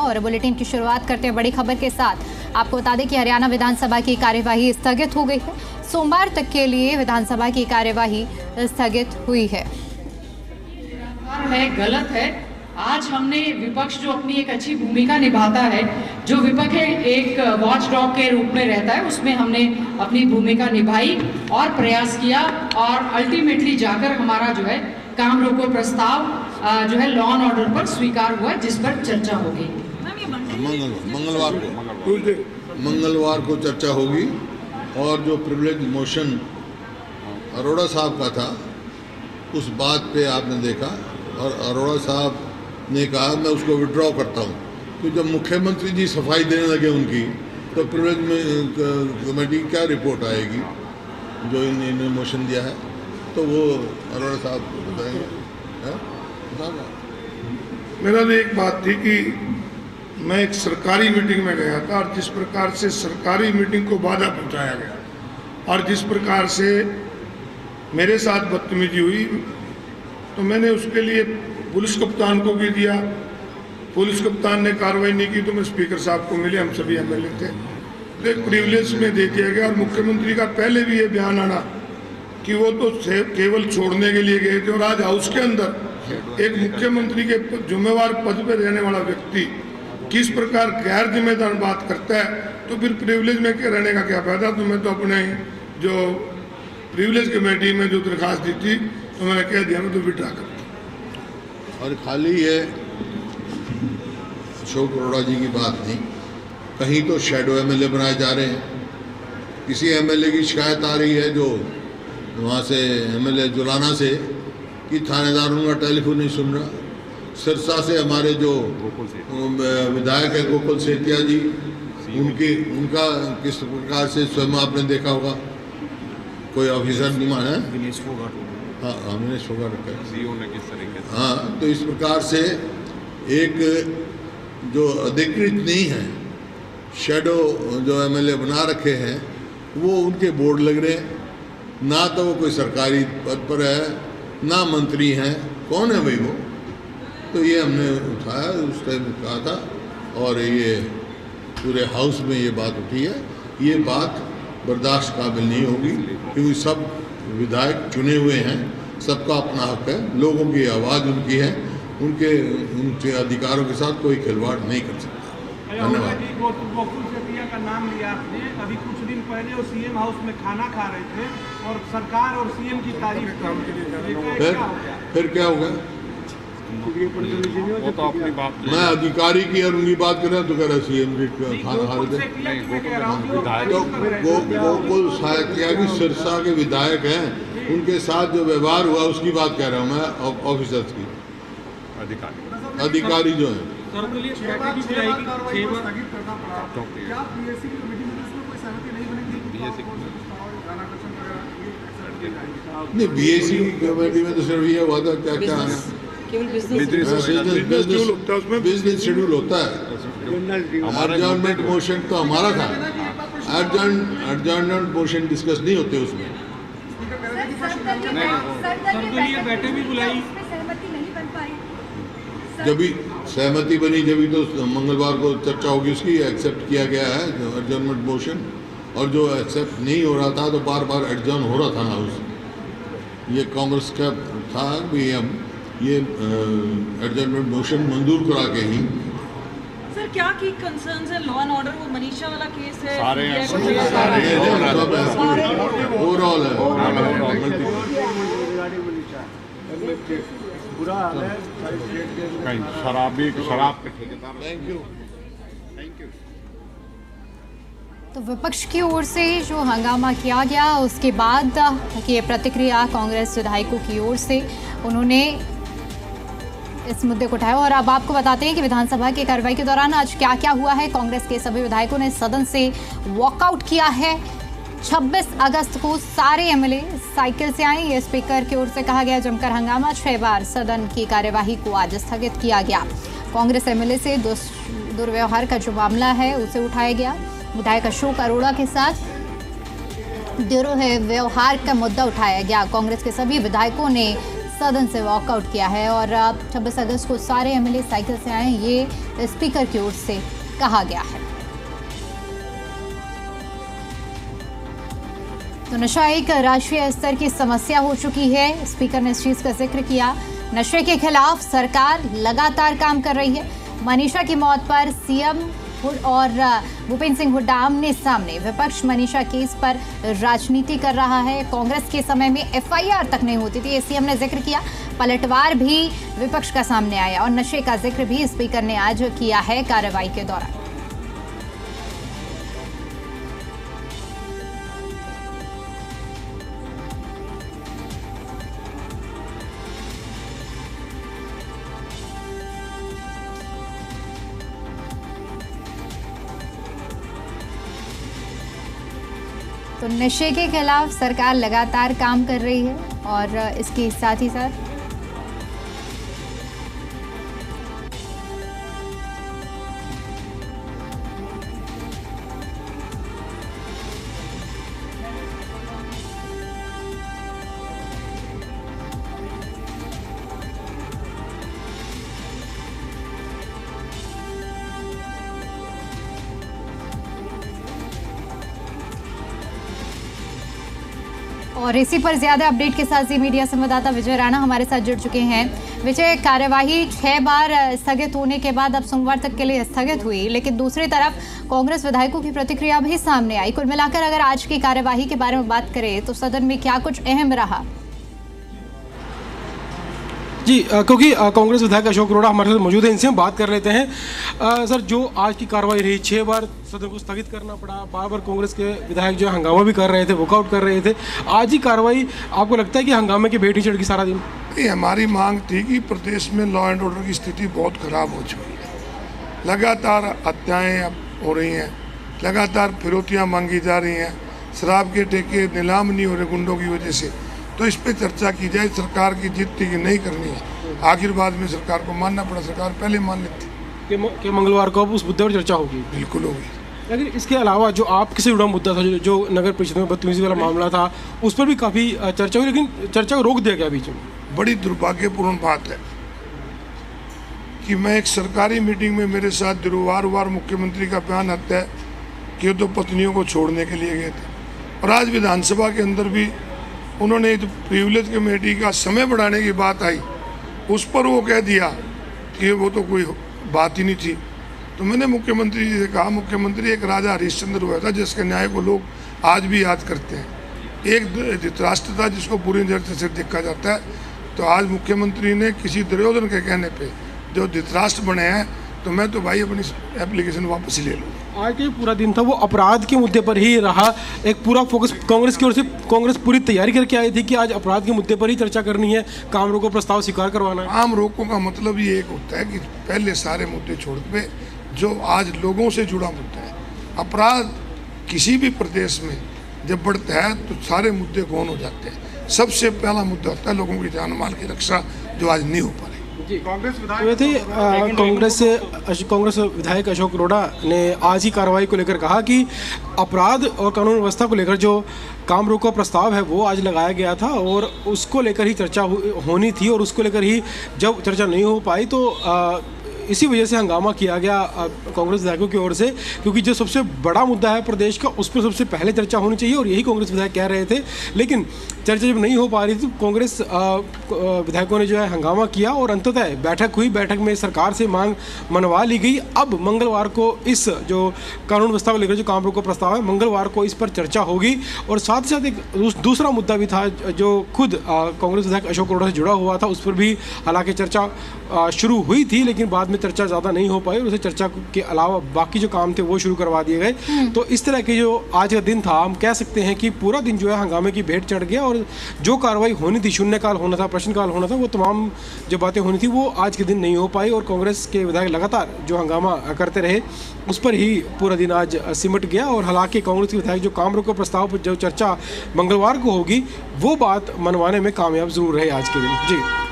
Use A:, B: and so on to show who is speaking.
A: और बुलेटिन की शुरुआत करते हैं बड़ी खबर के साथ। आपको बता दें कि हरियाणा विधानसभा की कार्यवाही स्थगित हो गई है। सोमवार तक के लिए विधानसभा की कार्यवाही स्थगित हुई है।
B: गलत है। आज हमने विपक्ष जो अपनी एक अच्छी भूमिका निभाता है, जो विपक्ष एक वॉच डॉग के रूप में रहता है, उसमें हमने अपनी भूमिका निभाई और प्रयास किया और अल्टीमेटली जाकर हमारा जो है काम रोको प्रस्ताव जो है लॉ एंड ऑर्डर पर स्वीकार हुआ, जिस पर चर्चा होगी।
C: मंगलवार को चर्चा होगी और जो प्रिविलेज मोशन अरोड़ा साहब का था उस बात पे आपने देखा और अरोड़ा साहब ने कहा मैं उसको विड्रॉ करता हूँ। तो जब मुख्यमंत्री जी सफाई देने लगे उनकी, तो प्रिविलेज कमेटी क्या रिपोर्ट आएगी जो इन्होंने मोशन दिया है, तो वो अरोड़ा साहब बताएंगे।
D: मेरा तो एक बात थी कि मैं एक सरकारी मीटिंग में गया था और जिस प्रकार से सरकारी मीटिंग को बाधा पहुंचाया गया और जिस प्रकार से मेरे साथ बदतमीजी हुई, तो मैंने उसके लिए पुलिस कप्तान को भी दिया। पुलिस कप्तान ने कार्रवाई नहीं की तो मैं स्पीकर साहब को मिले, हम सभी एमएलए थे, तो एक प्रिविलेज में दे दिया गया। और मुख्यमंत्री का पहले भी ये बयान आना कि वो तो केवल छोड़ने के लिए गए थे और आज हाउस के अंदर एक मुख्यमंत्री के जिम्मेवार पद पर रहने वाला व्यक्ति किस प्रकार गैर जिम्मेदार बात करता है, तो फिर प्रिविलेज में रहने का क्या फायदा। तो मैं तो अपने जो प्रिविलेज कमेटी में जो दरखास्त दी थी तो मैंने कह दिया मैं तो विड्रॉ करता।
C: और खाली ये अशोक अरोड़ा जी की बात नहीं, कहीं तो शैडो एमएलए बनाए जा रहे हैं। किसी एमएलए की शिकायत आ रही है जो वहाँ से एमएलए जुलाना से कि थानेदार उनका टेलीफोन नहीं सुन रहा। सिरसा से हमारे जो विधायक है गोकुल सेतिया जी, उनका किस प्रकार से स्वयं आपने देखा होगा, कोई ऑफिसर नहीं माना है, हाँ हमने शोगा रखा है। हाँ, तो इस प्रकार से एक जो अधिकृत नहीं है, शैडो जो एमएलए बना रखे हैं, वो उनके बोर्ड लग रहे हैं। ना तो वो कोई सरकारी पद पर है, ना मंत्री हैं, कौन है भाई वो। तो ये हमने उठाया, उस टाइम कहा था और ये पूरे हाउस में ये बात उठी है। ये बात बर्दाश्त काबिल नहीं होगी क्योंकि सब विधायक चुने हुए हैं, सबका अपना हक है, लोगों की आवाज़ उनकी है, उनके अधिकारों के साथ कोई खिलवाड़ नहीं कर सकता। धन्यवाद।
E: गोकुल सेतिया का नाम लिया आपने, अभी कुछ दिन पहले वो सीएम हाउस में खाना खा रहे थे और सरकार और सीएम की तारीफ काम के लिए
C: फिर क्या होगा।
E: तो अपनी बात
C: मैं अधिकारी की और उनकी बात कर रहा हूँ तो कह रहा सीएम की खाना खा रहे थे। तो गोकुल सेतिया की सिरसा के विधायक हैं, उनके साथ जो व्यवहार हुआ उसकी बात कह रहा हूँ मैं, ऑफिसर्स की, अधिकारी जो है। नहीं, बीएससी कमेटी में तो सिर्फ ये हुआ था, क्या क्या है, बिजनेस शेड्यूल होता है। एडजॉर्नमेंट मोशन तो हमारा था, एडजॉर्नमेंट मोशन डिस्कस नहीं होते उसमें। जब भी सहमति बनी जब तो मंगलवार को चर्चा होगी, उसकी एक्सेप्ट किया गया है एडजॉर्नमेंट मोशन। और जो एक्सेप्ट नहीं हो रहा था तो बार बार एडजॉर्न हो रहा था ना हाउस। ये कांग्रेस का था भी हम ये एडजॉर्नमेंट मोशन मंजूर करा के ही।
F: सर क्या की कंसर्न्स है, लॉ एंड ऑर्डर, वो मनीषा वाला केस है,
C: ओवरऑल है।
E: शराब के ठेकेदार।
C: Thank you.
A: तो विपक्ष की ओर से जो हंगामा किया गया, उसके बाद की प्रतिक्रिया कांग्रेस विधायकों की ओर से, उन्होंने इस मुद्दे को उठाया। और अब आपको बताते हैं कि विधानसभा की कार्रवाई के दौरान आज क्या क्या हुआ है। कांग्रेस के सभी विधायकों ने सदन से वॉकआउट किया है। 26 अगस्त को सारे एमएलए साइकिल से आए, ये स्पीकर की ओर से कहा गया। जमकर हंगामा, 6 बार सदन की कार्यवाही को आज स्थगित किया गया। कांग्रेस एमएलए से दुर्व्यवहार का जो मामला है उसे उठाया गया। विधायक अशोक अरोड़ा के साथ दुर्व्यवहार का मुद्दा उठाया गया। कांग्रेस के सभी विधायकों ने सदन से वॉकआउट किया है और 26 अगस्त को सारे एमएलए साइकिल से आए, ये स्पीकर की ओर से कहा गया है। तो नशा एक राष्ट्रीय स्तर की समस्या हो चुकी है। स्पीकर ने इस चीज का जिक्र किया। नशे के खिलाफ सरकार लगातार काम कर रही है। मनीषा की मौत पर सीएम और भूपेंद्र सिंह हुड्डा आमने सामने। विपक्ष मनीषा केस पर राजनीति कर रहा है। कांग्रेस के समय में एफआईआर तक नहीं होती थी, सीएम ने जिक्र किया। पलटवार भी विपक्ष का सामने आया और नशे का जिक्र भी स्पीकर ने आज किया है कार्रवाई के दौरान। तो नशे के खिलाफ सरकार लगातार काम कर रही है और इसके साथ ही साथ और इसी पर ज्यादा अपडेट के साथ जी मीडिया संवाददाता विजय राणा हमारे साथ जुड़ चुके हैं। विजय, कार्यवाही 6 बार स्थगित होने के बाद अब सोमवार तक के लिए स्थगित हुई, लेकिन दूसरी तरफ कांग्रेस विधायकों की प्रतिक्रिया भी सामने आई। कुल मिलाकर अगर आज की कार्यवाही के बारे में बात करें तो सदन में क्या कुछ अहम रहा?
G: जी, क्योंकि कांग्रेस विधायक अशोक अरोड़ा हमारे साथ मौजूद है, इनसे हम बात कर लेते हैं। सर, जो आज की कार्रवाई रही, 6 बार सदन को स्थगित करना पड़ा, बार बार कांग्रेस के विधायक जो हंगामा भी कर रहे थे, वॉकआउट कर रहे थे, आज ही कार्रवाई आपको लगता है कि हंगामे की भेंट ही चढ़ गई सारा दिन?
D: ये हमारी मांग थी कि प्रदेश में लॉ एंड ऑर्डर की स्थिति बहुत खराब हो चुकी है। लगातार हत्याएँ हो रही हैं, लगातार फिरौतियाँ मांगी जा रही हैं, शराब के ठेके नीलाम नहीं हो रहे गुंडों की वजह से। तो इस पे चर्चा की जाए। सरकार की जिद थी कि नहीं करनी है, आखिर बाद में सरकार को मानना पड़ा। सरकार पहले मान लेती
G: कि मंगलवार को अब उस मुद्दे पर चर्चा होगी।
D: बिल्कुल होगी।
G: लेकिन इसके अलावा जो आपसे जुड़ा मुद्दा था, जो नगर परिषद में बदतमीजी वाला मामला था, उस पर भी काफ़ी चर्चा हुई, लेकिन चर्चा को रोक दिया गया बीच में।
D: बड़ी दुर्भाग्यपूर्ण बात है कि मैं एक सरकारी मीटिंग में मेरे साथ गुरुवार मुख्यमंत्री का बयान आता है कि वो तो पत्नियों को छोड़ने के लिए गए थे, और आज विधानसभा के अंदर भी उन्होंने तो प्रिविलेज कमेटी का समय बढ़ाने की बात आई, उस पर वो कह दिया कि वो तो कोई बात ही नहीं थी। तो मैंने मुख्यमंत्री जी से कहा, मुख्यमंत्री, एक राजा हरिश्चंद्र हुआ था जिसके न्याय को लोग आज भी याद करते हैं। एक धृतराष्ट्र था जिसको बुरी नजर से देखा जाता है। तो आज मुख्यमंत्री ने किसी दुर्योधन के कहने पे जो धृतराष्ट्र बने हैं, तो मैं तो भाई अपनी एप्लीकेशन वापस ले लूँ।
G: आज जो पूरा दिन था वो अपराध के मुद्दे पर ही रहा। एक पूरा फोकस कांग्रेस की ओर से, कांग्रेस पूरी तैयारी करके आई थी कि आज अपराध के मुद्दे पर ही चर्चा करनी है, काम रोको प्रस्ताव स्वीकार करवाना है।
D: काम रोको का मतलब ये एक होता है कि पहले सारे मुद्दे छोड़ के जो आज लोगों से जुड़ा मुद्दा है। अपराध किसी भी प्रदेश में जब बढ़ता है तो सारे मुद्दे गौन हो जाते हैं। सबसे पहला मुद्दा होता है लोगों की जान माल की रक्षा, जो आज नहीं हो पा रही।
E: कांग्रेस
G: कांग्रेस विधायक अशोक अरोड़ा ने आज ही कार्रवाई को लेकर कहा कि अपराध और कानून व्यवस्था को लेकर जो काम रोको प्रस्ताव है वो आज लगाया गया था और उसको लेकर ही चर्चा होनी थी, और उसको लेकर ही जब चर्चा नहीं हो पाई तो इसी वजह से हंगामा किया गया कांग्रेस विधायकों की ओर से, क्योंकि जो सबसे बड़ा मुद्दा है प्रदेश का उस पर सबसे पहले चर्चा होनी चाहिए, और यही कांग्रेस विधायक कह रहे थे। लेकिन चर्चा जब नहीं हो पा रही थी, कांग्रेस विधायकों ने जो है हंगामा किया और अंततः बैठक हुई। बैठक में सरकार से मांग मनवा ली गई। अब मंगलवार को इस जो कानून व्यवस्था को लेकर जो काम रोको प्रस्ताव है, मंगलवार को इस पर चर्चा होगी। और साथ ही साथ एक दूसरा मुद्दा भी था जो खुद कांग्रेस विधायक अशोक अरोड़ा से जुड़ा हुआ था, उस पर भी हालांकि चर्चा शुरू हुई थी, लेकिन बाद में चर्चा ज़्यादा नहीं हो पाई और उसे चर्चा के अलावा बाकी जो काम थे वो शुरू करवा दिए गए। तो इस तरह के जो आज का दिन था, हम कह सकते हैं कि पूरा दिन जो है हंगामे की भेंट चढ़ गया, और जो कार्रवाई होनी थी, शून्यकाल होना था, प्रश्नकाल होना था, वो तमाम जो बातें होनी थी वो आज के दिन नहीं हो पाई, और कांग्रेस के विधायक लगातार जो हंगामा करते रहे उस पर ही पूरा दिन आज सिमट गया। और हालांकि कांग्रेस के विधायक जो काम रोको प्रस्ताव पर जो चर्चा मंगलवार को होगी, वो बात मनवाने में कामयाब जरूर रहे आज के दिन। जी।